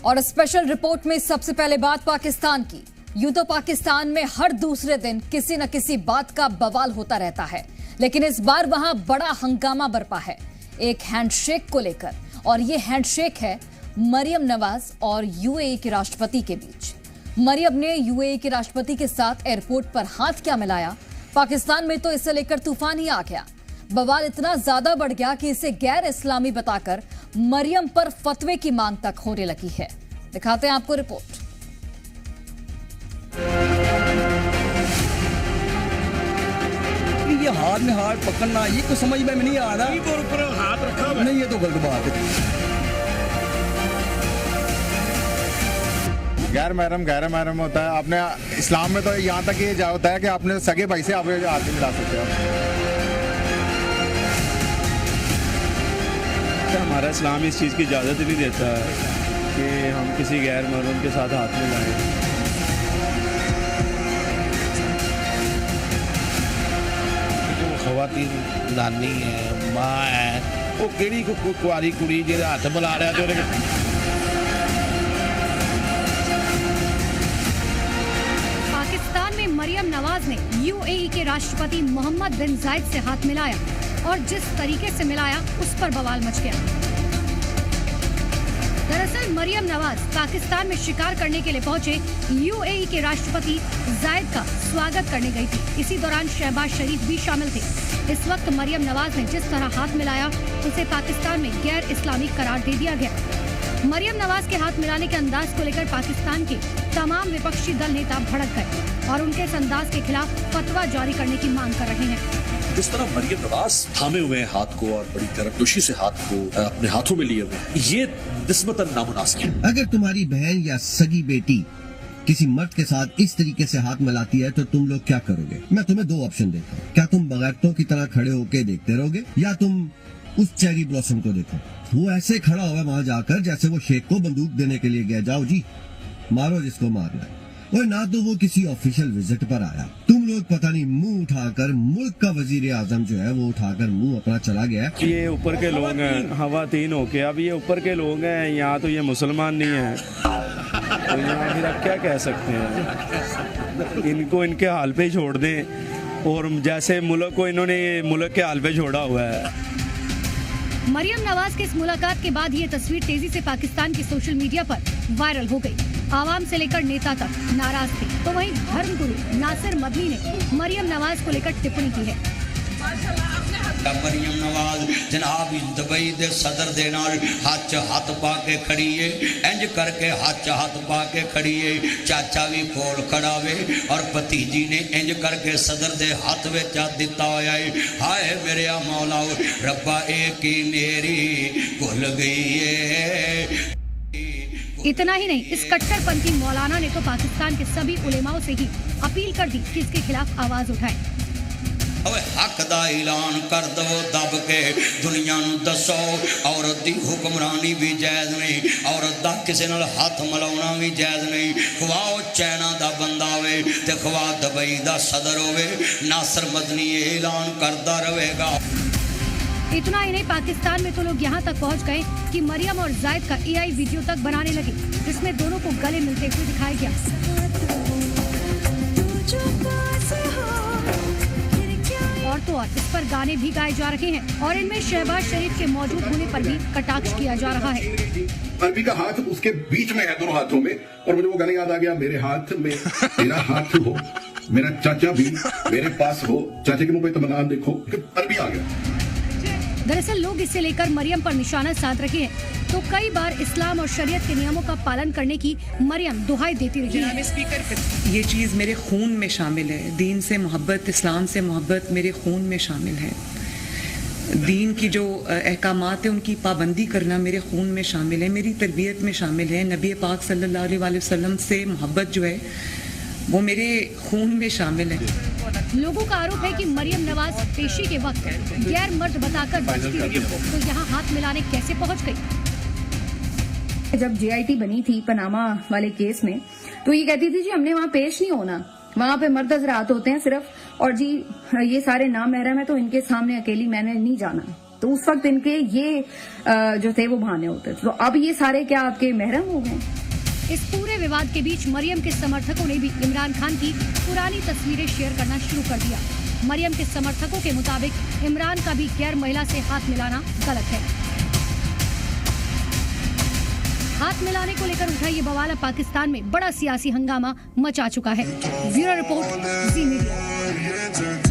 और special report में सबसे पहले बात पाकिस्तान की। यूं तो पाकिस्तान में हर दूसरे दिन किसी न किसी बात का बवाल होता रहता है, लेकिन इस बार वहां बड़ा हंगामा बरपा है एक हैंडशेक को लेकर। और ये हैंडशेक है मरियम नवाज और यूएई के राष्ट्रपति के बीच। मरियम ने यूएई के राष्ट्रपति के साथ एयरपोर्ट पर हाथ क्या मिलाया, पाकिस्तान में तो इसे लेकर तूफान ही आ गया। बवाल इतना ज्यादा बढ़ गया कि इसे गैर इस्लामी बताकर मरियम पर फतवे की मांग तक होने लगी है। दिखाते हैं आपको रिपोर्ट। ये हाथ में हाथ पकड़ना, ये तो समझ में नहीं आ रहा। ऊपर हाथ रखा नहीं, ये तो गलत बात है। गैर महरम होता है। आपने इस्लाम में तो यहाँ तक ये होता है कि आपने सगे भाई से आप हाथ नहीं मिला सकते हो। हमारा इस्लाम इस चीज़ की इजाज़त नहीं देता कि हम किसी गैर महरम के साथ हाथ मिलाएं। जो ख़वातीन नानी है, माँ है, वो केड़ी कुआरी कुड़ी जो हाथ मिला रहा है। पाकिस्तान में मरियम नवाज ने यूएई के राष्ट्रपति मोहम्मद बिन जायद से हाथ मिलाया और जिस तरीके से मिलाया उस पर बवाल मच गया। दरअसल मरियम नवाज पाकिस्तान में शिकार करने के लिए पहुंचे यूएई के राष्ट्रपति जायद का स्वागत करने गई थी। इसी दौरान शहबाज शरीफ भी शामिल थे। इस वक्त मरियम नवाज ने जिस तरह हाथ मिलाया उसे पाकिस्तान में गैर इस्लामी करार दे दिया गया। मरियम नवाज के हाथ मिलाने के अंदाज को लेकर पाकिस्तान के तमाम विपक्षी दल नेता भड़क गए और उनके इस अंदाज के खिलाफ फतवा जारी करने की मांग कर रहे हैं। जिस तरह मरियम नवाज थामे हुए हैं हाथ को और बड़ी तरक्की से हाथ को अपने हाथों में लिए हुए, ये निस्बतन नामुनासिब है। अगर तुम्हारी बहन या सगी बेटी किसी मर्द के साथ इस तरीके से हाथ मिलाती है तो तुम लोग क्या करोगे? मैं तुम्हें दो ऑप्शन देता हूँ। क्या तुम बगैरतों की तरह खड़े होके देखते रहोगे या तुम उस चेरी ब्लॉसम को देखो? वो ऐसे खड़ा हुआ वहां जाकर जैसे वो शेख को बंदूक देने के लिए गया, जाओ जी मारो जिसको मारना है। और ना तो वो किसी ऑफिशियल विजिट पर आया। तुम लोग पता नहीं मुंह उठाकर, मुल्क का वजीर आजम जो है वो उठाकर मुंह अपना चला गया। ये ऊपर के लोग हैं, हवातीन होके, अब ये ऊपर के लोग हैं, यहाँ तो ये मुसलमान नहीं है, तो यहाँ फिर आप क्या कह सकते हैं? इनको इनके हाल पे छोड़ दें और जैसे मुल्क को इन्होंने मुल्क के हाल पे छोड़ा हुआ है। मरियम नवाज के इस मुलाकात के बाद ये तस्वीर तेजी से पाकिस्तान के सोशल मीडिया पर वायरल हो गई। आवाम से लेकर नेता तक नाराज थे। तो वहीं धर्मगुरु नासिर मदनी ने मरियम नवाज को लेकर टिप्पणी की है। मरियम नवाज जनाब दुबई दे सदर दे नाल हाथ पा के खड़ी है, इंज करके हाथ पा के खड़ी है। चाचा भी कोल खड़ा वे और भतीजी ने इंज करके सदर दे हाथ विच दिता होया है। हाय मेरे मौला रब्बा एक ही मेरी भुल गई है। इतना ही नहीं, इस कट्टरपंथी मौलाना ने तो पाकिस्तान के सभी उलेमाओं से ही अपील कर दी कि इसके खिलाफ आवाज उठाएं। हक दा ऐलान कर दो दब के दुनिया नूं दसो, औरत दी हुक्मरानी भी जायज नहीं, औरत दा किसी नाल हाथ मिलाउणा भी जायज नहीं। खवा चाइना दा बंदा होवे ते खवा दुबई दा सदर होवे, नासिर मदनी ऐलान करदा रहेगा। इतना ही नहीं, पाकिस्तान में तो लोग यहाँ तक पहुँच गए कि मरियम और जायद का एआई वीडियो तक बनाने लगे, जिसमें दोनों को गले मिलते हुए दिखाया गया। और तो और इस पर गाने भी गाए जा रहे हैं और इनमें शहबाज शरीफ के मौजूद होने पर भी कटाक्ष किया जा रहा है। अरबी का हाथ उसके बीच में है, दोनों हाथों में, और मुझे वो गाना याद आ गया, मेरे हाथ में तेरा हाथ हो, मेरा चाचा भी मेरे पास हो, चाचा के मुंह पे तमन्ना देखो, अरबी आ गया। दरअसल लोग इसे लेकर मरियम पर निशाना साध रहे हैं, तो कई बार इस्लाम और शरीयत के नियमों का पालन करने की मरियम दुहाई देती रही है। ये चीज़ मेरे खून में शामिल है। दीन से मोहब्बत, इस्लाम से मोहब्बत मेरे खून में शामिल है। दीन की जो अहकामात है उनकी पाबंदी करना मेरे खून में शामिल है, मेरी तरबियत में शामिल है। नबी पाक सल्लल्लाहु अलैहि वसल्लम से मोहब्बत जो है वो मेरे खून में शामिल है। लोगों का आरोप है कि मरियम नवाज पेशी के वक्त गैर मर्द बताकर बचती रही, तो यहाँ हाथ मिलाने कैसे पहुँच गई? जब जेआईटी बनी थी पनामा वाले केस में, तो ये कहती थी जी हमने वहाँ पेश नहीं होना, वहाँ पे मर्द हजरात होते हैं सिर्फ, और जी ये सारे नामहरम है तो इनके सामने अकेली मैंने नहीं जाना। तो उस वक्त इनके ये जो थे वो बहाने होते थे। तो अब ये सारे क्या आपके महरम हो गए? इस पूरे विवाद के बीच मरियम के समर्थकों ने भी इमरान खान की पुरानी तस्वीरें शेयर करना शुरू कर दिया। मरियम के समर्थकों के मुताबिक इमरान का भी गैर महिला से हाथ मिलाना गलत है। हाथ मिलाने को लेकर उठा ये बवाल अब पाकिस्तान में बड़ा सियासी हंगामा मचा चुका है। ब्यूरो रिपोर्ट, जी मीडिया।